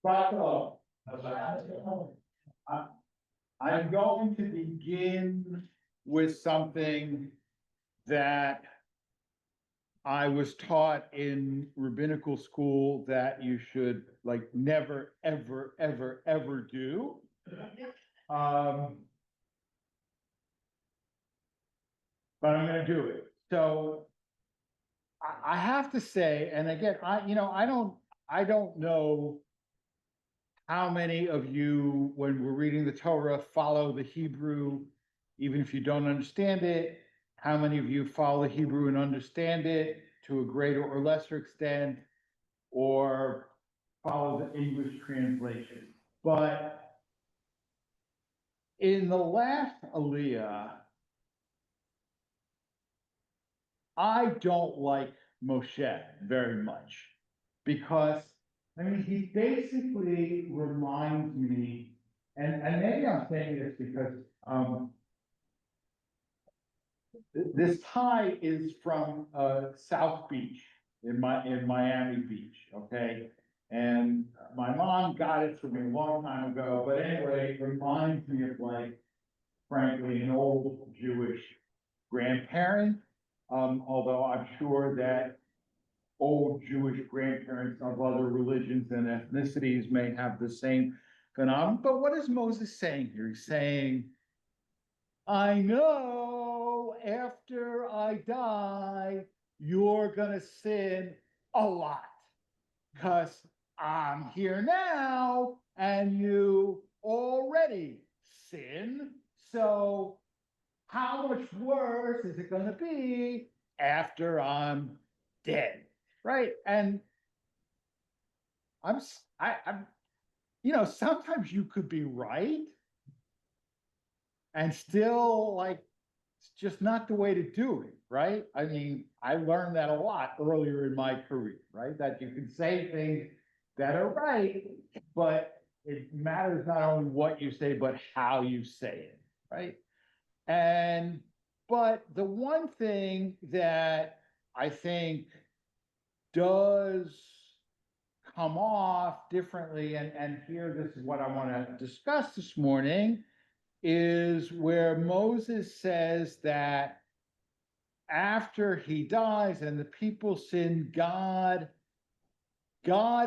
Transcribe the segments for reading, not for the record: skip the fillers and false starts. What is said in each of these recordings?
But I'm going to begin with something that I was taught in rabbinical school that you should like never, ever, ever, ever do. But I'm gonna do it. So I have to say, and again, I don't know how many of you, when we're reading the Torah, follow the Hebrew, even if you don't understand it. How many of you follow the Hebrew and understand it to a greater or lesser extent, or follow the English translation? But in the last Aliyah, I don't like Moshe very much because, I mean, he basically reminds me, and maybe I'm saying this because this tie is from South Beach in Miami Beach, okay? And my mom got it for me a long time ago, but anyway, it reminds me of, like, frankly, an old Jewish grandparent. Although I'm sure that old Jewish grandparents of other religions and ethnicities may have the same phenomenon. But what is Moses saying here? He's saying, I know after I die, you're gonna sin a lot, because I'm here now and you already sin. So how much worse is it going to be after I'm dead, right? And I'm, sometimes you could be right, and still, like, it's just not the way to do it, right? I mean, I learned that a lot earlier in my career, right? That you can say things that are right, but it matters not only what you say, but how you say it, right? But the one thing that I think does come off differently, and here this is what I want to discuss this morning, is where Moses says that after he dies and the people sin, God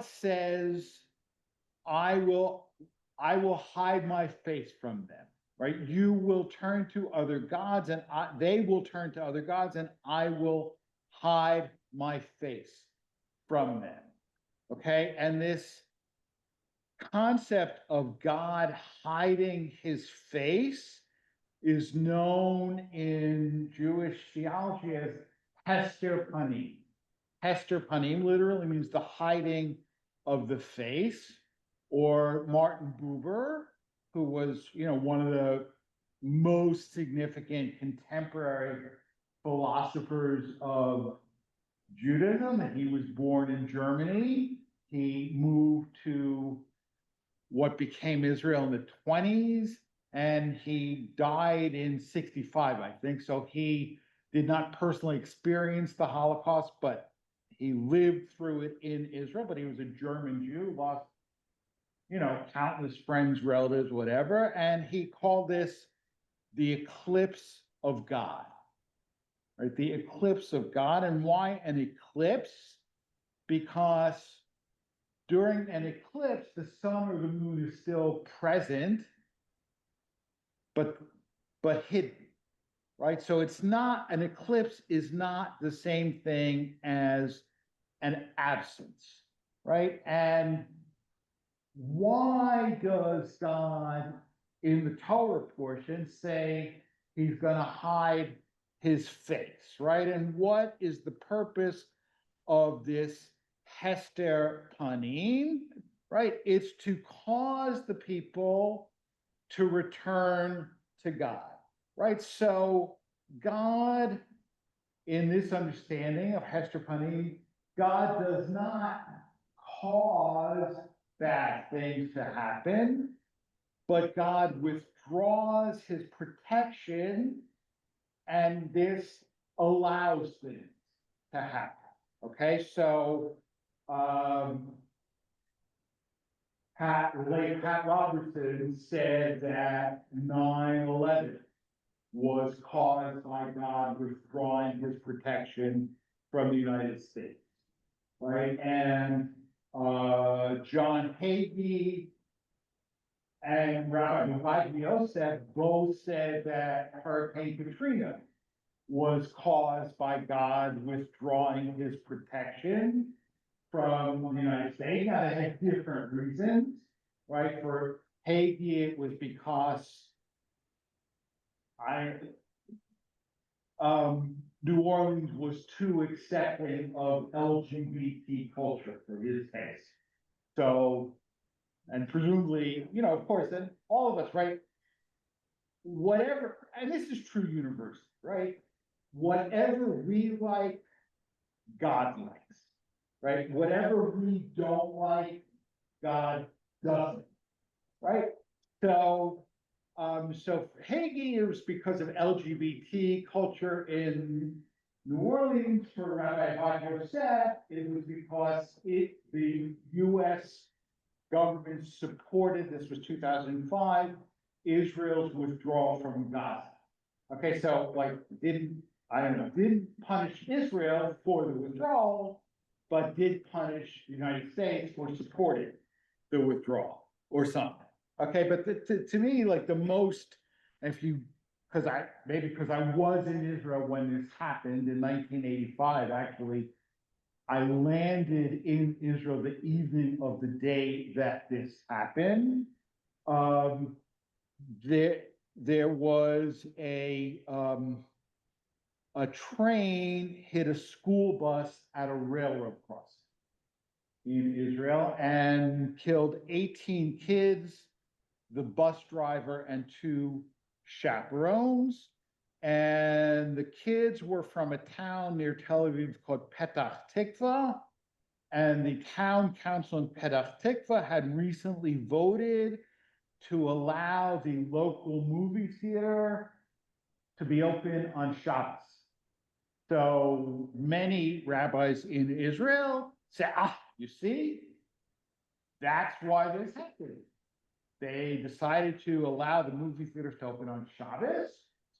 says, I will hide my face from them. Right? You will turn to other gods, and they will turn to other gods, and I will hide my face from them. Okay? And this concept of God hiding his face is known in Jewish theology as Hester Panim. Hester Panim literally means the hiding of the face, or Martin Buber, who was, one of the most significant contemporary philosophers of Judaism. And he was born in Germany. He moved to what became Israel in the 20s, and he died in 65, I think. So he did not personally experience the Holocaust, but he lived through it in Israel. But he was a German Jew, lost countless friends, relatives, whatever. And he called this the eclipse of God, right? The eclipse of God. And why an eclipse? Because during an eclipse, the sun or the moon is still present, but hidden, right? So it's not, an eclipse is not the same thing as an absence, right? And why does God in the Torah portion say he's going to hide his face, right? And what is the purpose of this Hester Panim, right? It's to cause the people to return to God, right? So God, in this understanding of Hester Panim, God does not cause bad things to happen, but God withdraws his protection, and this allows things to happen. Okay, so late Pat Robertson said that 9/11 was caused by God withdrawing his protection from the United States, right? And John Hagee and Rabbi VaYelech both said that Hurricane Katrina was caused by God withdrawing his protection from the United States. Now, they had different reasons, right? For Hagee, it was because New Orleans was too accepting of LGBT culture for his taste. So, and presumably, of course, and all of us, right? Whatever, and this is true universally, right? Whatever we like, God likes, right? Whatever we don't like, God doesn't, right? So, so Hagee, it was because of LGBT culture in New Orleans. For Rabbi VaYelech, it was because the U.S. government supported, this was 2005, Israel's withdrawal from Gaza. Okay, so like didn't punish Israel for the withdrawal, but did punish the United States for supporting the withdrawal or something. Okay, but to me, like the most, because I was in Israel when this happened in 1985, actually, I landed in Israel the evening of the day that this happened. There was a train hit a school bus at a railroad crossing in Israel and killed 18 kids, the bus driver, and 2 chaperones. And the kids were from a town near Tel Aviv called Petach Tikva. And the town council in Petach Tikva had recently voted to allow the local movie theater to be open on Shabbos. So many rabbis in Israel say, you see, that's why this happened. They decided to allow the movie theaters to open on Shabbos.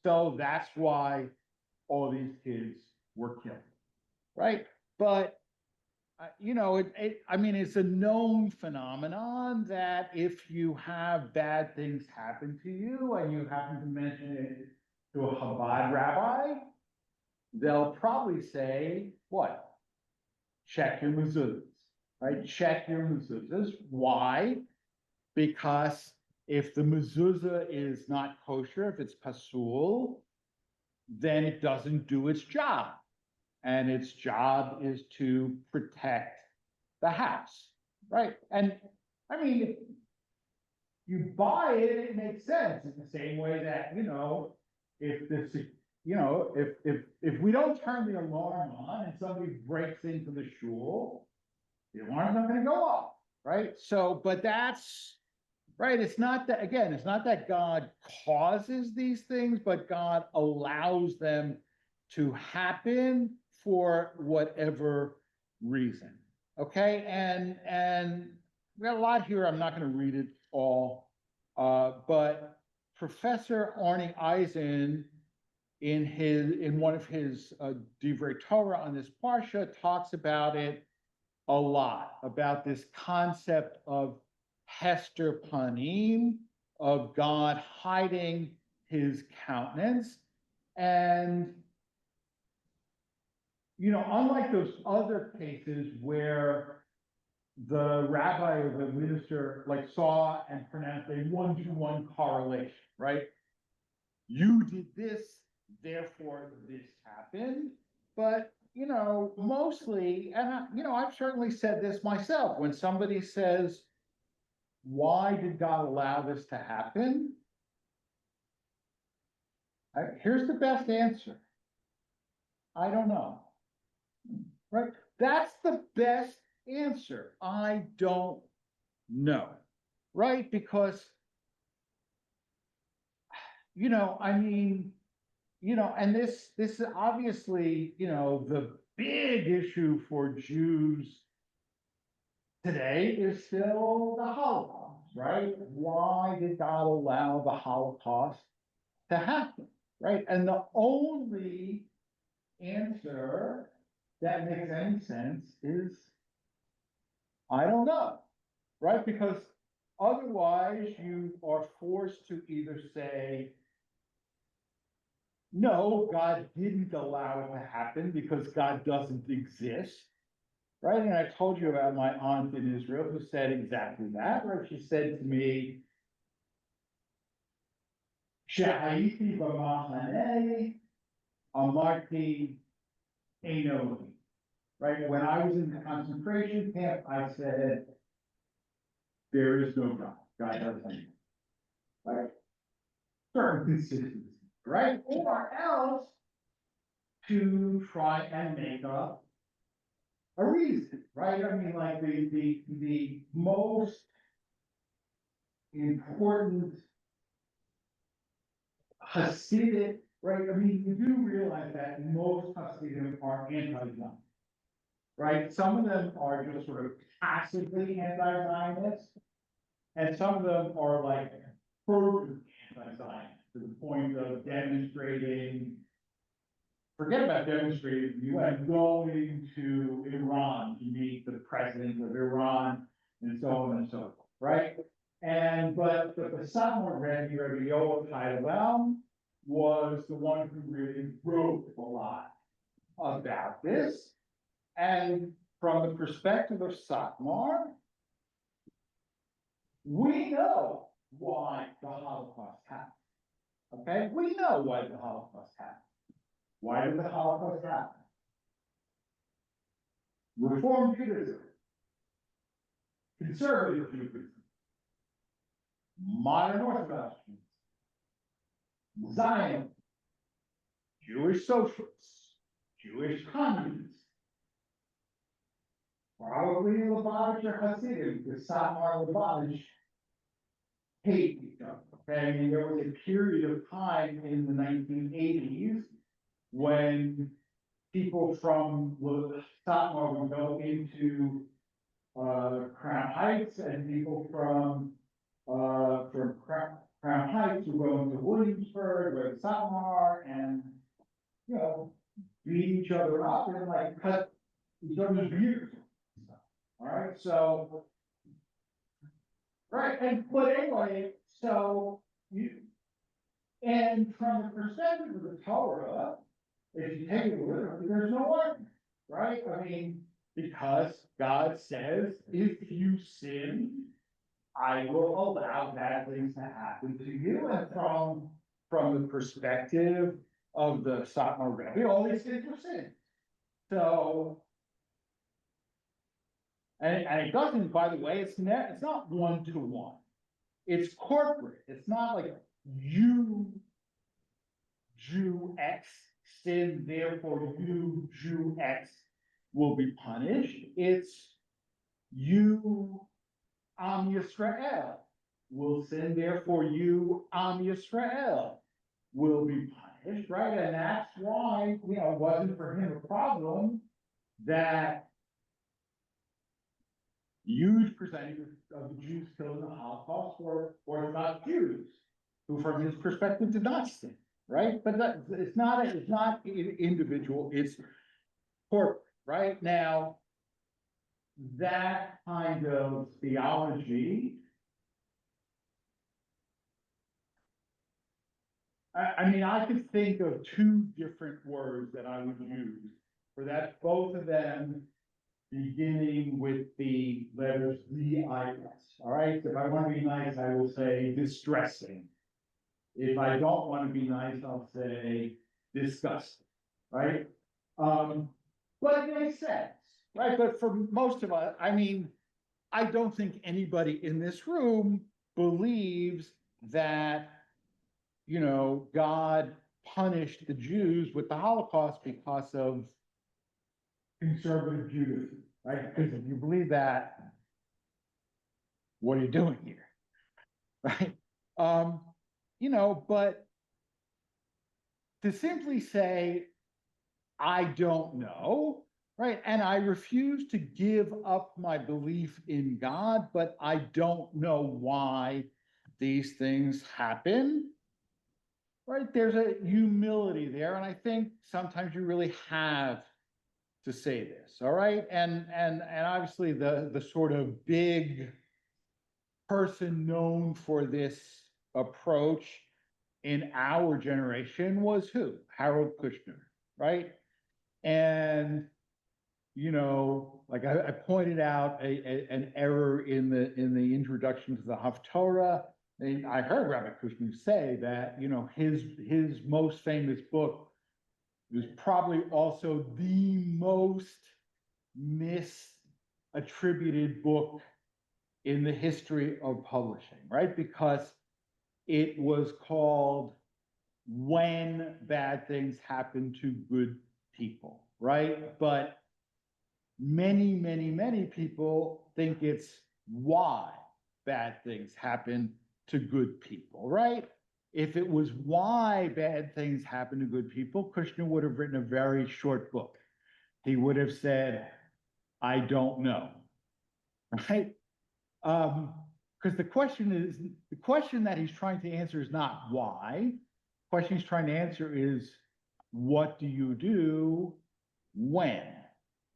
So that's why all these kids were killed, right? But, it's a known phenomenon that if you have bad things happen to you and you happen to mention it to a Chabad rabbi, they'll probably say, what? Check your mezuzahs, right? Check your mezuzahs. Why? Because if the mezuzah is not kosher, if it's pasul, then it doesn't do its job. And its job is to protect the house, right? And if you buy it, it makes sense in the same way that, if we don't turn the alarm on and somebody breaks into the shul, the alarm's not going to go off, right? So, but that's right. It's not that God causes these things, but God allows them to happen for whatever reason. Okay, and we got a lot here. I'm not going to read it all, but Professor Arnie Eisen, in one of his Divrei Torah on this parsha, talks about it a lot, about this concept of Hester Panim, of God hiding his countenance. And unlike those other cases where the rabbi or the minister saw and pronounced a one-to-one correlation, right? You did this, therefore this happened. But mostly, and I've certainly said this myself, when somebody says, why did God allow this to happen? Here's the best answer. I don't know. Right? That's the best answer. I don't know. Right? Because, and this is obviously, the big issue for Jews today is still the Holocaust, right? Why did God allow the Holocaust to happen, right? And the only answer that makes any sense is, I don't know, right? Because otherwise you are forced to either say, no, God didn't allow it to happen because God doesn't exist, right? And I told you about my aunt in Israel who said exactly that, right? She said to me, "Shahayiti b'machane amarti eino," right? When I was in the concentration camp, I said, there is no God. God doesn't, right? Certain consistency, right? Or else to try and make up a reason, right? I mean, like the most important Hasidic, right? I mean, you do realize that most Hasidim are anti-Zionist, right? Some of them are just sort of passively anti-Zionist, and some of them are like fervent anti-Zionist to the point of demonstrating. Forget about demonstrating in the UN, going to Iran to meet the president of Iran and so on and so forth, right? And but the Satmar Rebbe, Rabbi Yoel Teitelbaum, was the one who really wrote a lot about this. And from the perspective of Satmar, we know why the Holocaust happened. Okay, we know why the Holocaust happened. Why did the Holocaust happen? Reform Judaism, conservative Judaism, modern Orthodox Judaism, Zion, Jewish socialists, Jewish communists, probably Lubavitch or Hasidim, because Satmar Lubavitch hate each other. Okay, I mean, there was a period of time in the 1980s when people from Satmar would go into Crown Heights, and people from Crown Heights would go into Williamsburg, where the Satmar, and, you know, beat each other up and like cut each other's beards. All right, so, right, and but anyway, so you, and from the perspective of the Torah, if you take it literally, there's no argument, right? I mean, because God says, if you sin, I will allow bad things to happen to you. And from the perspective of the Satmar Rebbe, all these things were sin. So, and it doesn't, by the way, it's not one-to-one. It's corporate. It's not like you, Jew X, sin, therefore you, Jew X, will be punished. It's you, Am Yisrael, will sin, therefore you, Am Yisrael, will be punished, right? And that's why, you know, it wasn't for him a problem that huge percentage of the Jews killed in the Holocaust were Orthodox Jews, who from his perspective did not sin, right? But it's not individual, it's corporate, right? Now, that kind of theology, I mean, I could think of two different words that I would use for that, both of them beginning with the letters V-I-S, all right? If I want to be nice, I will say distressing. If I don't want to be nice, I'll say disgusting, right? But it makes sense, right? But for most of us, I mean, I don't think anybody in this room believes that, you know, God punished the Jews with the Holocaust because of conservative Judaism, right? Because if you believe that, what are you doing here, right? You know, but to simply say, I don't know, right? And I refuse to give up my belief in God, but I don't know why these things happen, right? There's a humility there, and I think sometimes you really have to say this, all right? And obviously the sort of big person known for this approach in our generation was who? Harold Kushner, right? And like I pointed out an error in the introduction to the Haftorah. And I heard Rabbi Kushner say that his most famous book was probably also the most misattributed book in the history of publishing, right? Because it was called When Bad Things Happen to Good People, right? But many people think it's why bad things happen to good people, right? If it was why bad things happen to good people, Kushner would have written a very short book. He would have said, I don't know, right? Because the question that he's trying to answer is not why. The question he's trying to answer is, what do you do when?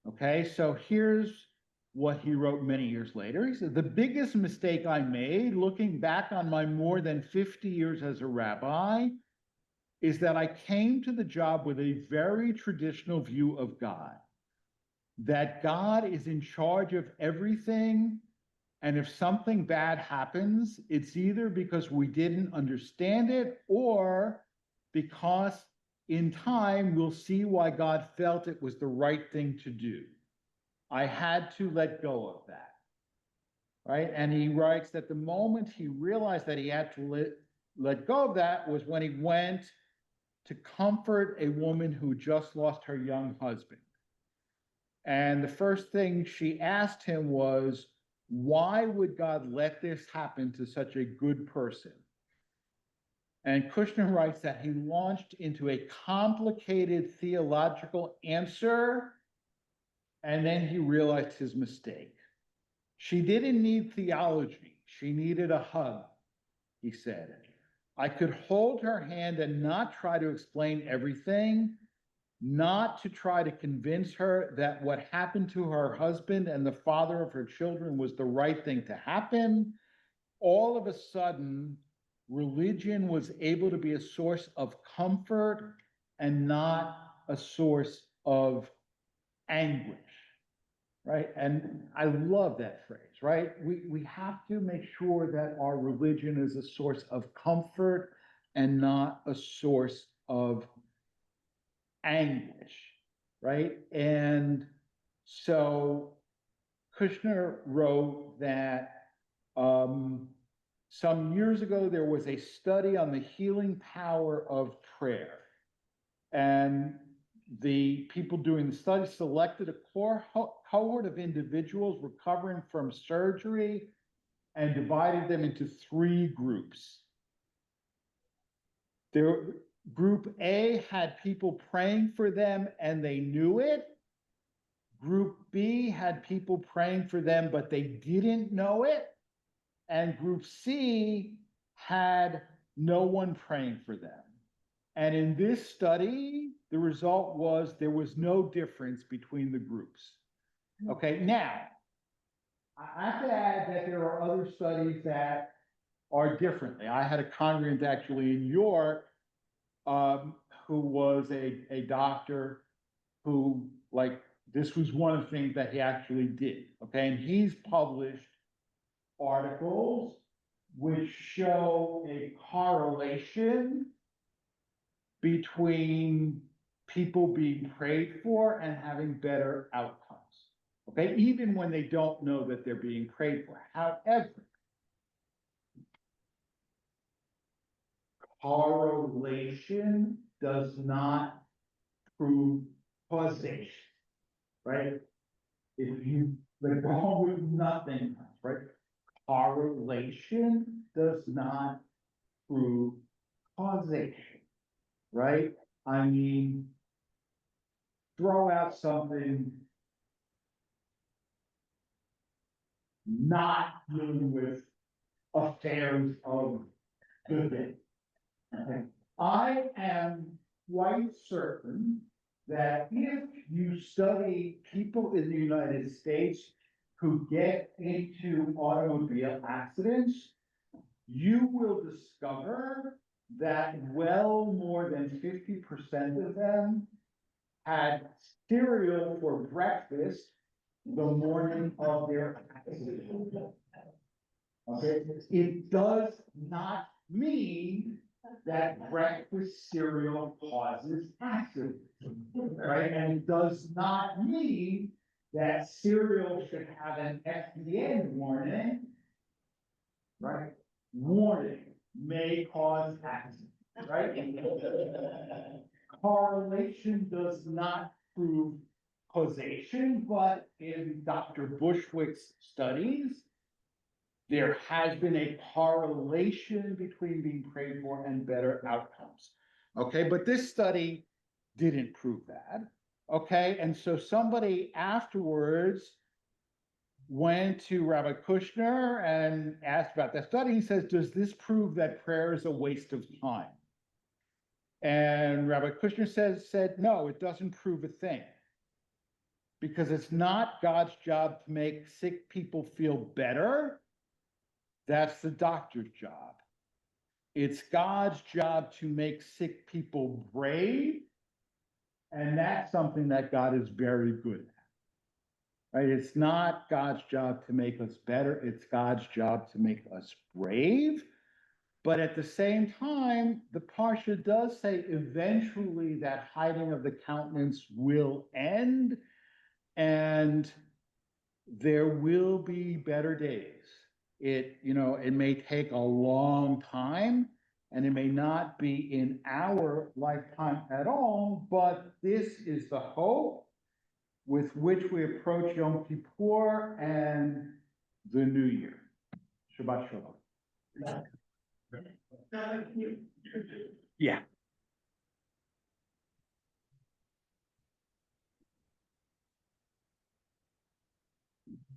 Okay, so here's what he wrote many years later. He said, the biggest mistake I made, looking back on my more than 50 years as a rabbi, is that I came to the job with a very traditional view of God, that God is in charge of everything. And if something bad happens, it's either because we didn't understand it or because in time we'll see why God felt it was the right thing to do. I had to let go of that, right? And he writes that the moment he realized that he had to let go of that was when he went to comfort a woman who just lost her young husband. And the first thing she asked him was, why would God let this happen to such a good person? And Kushner writes that he launched into a complicated theological answer, and then he realized his mistake. She didn't need theology. She needed a hug, he said. I could hold her hand and not try to explain everything, not to try to convince her that what happened to her husband and the father of her children was the right thing to happen. All of a sudden, religion was able to be a source of comfort and not a source of anguish, right? And I love that phrase, right? We have to make sure that our religion is a source of comfort and not a source of anguish, right? And so Kushner wrote that some years ago there was a study on the healing power of prayer. And the people doing the study selected a cohort of individuals recovering from surgery and divided them into 3 groups. Group A had people praying for them and they knew it. Group B had people praying for them, but they didn't know it. And group C had no one praying for them. And in this study, the result was there was no difference between the groups. Okay, now, I have to add that there are other studies that are differently. I had a congregant actually in York who was a doctor who, like, this was one of the things that he actually did, okay? And he's published articles which show a correlation between people being prayed for and having better outcomes, okay? Even when they don't know that they're being prayed for. However, correlation does not prove causation, right? If you let go with nothing, right? Correlation does not prove causation, right? I mean, throw out something not dealing with affairs of the day. Okay. I am quite certain that if you study people in the United States who get into automobile accidents, you will discover that well more than 50% of them had cereal for breakfast the morning of their accident. Okay, it does not mean that breakfast cereal causes accidents, right? And it does not mean that cereal should have an FDA warning, right? Warning may cause accident, right? Correlation does not prove causation, but in Dr. Bushwick's studies, there has been a correlation between being prayed for and better outcomes. Okay, but this study didn't prove that. Okay, and so somebody afterwards went to Rabbi Kushner and asked about that study. He says, does this prove that prayer is a waste of time? And Rabbi Kushner said, no, it doesn't prove a thing. Because it's not God's job to make sick people feel better. That's the doctor's job. It's God's job to make sick people brave. And that's something that God is very good at. Right? It's not God's job to make us better. It's God's job to make us brave. But at the same time, the Parsha does say eventually that hiding of the countenance will end and there will be better days. It may take a long time and it may not be in our lifetime at all, but this is the hope with which we approach Yom Kippur and the New Year. Shabbat Shalom. Yeah.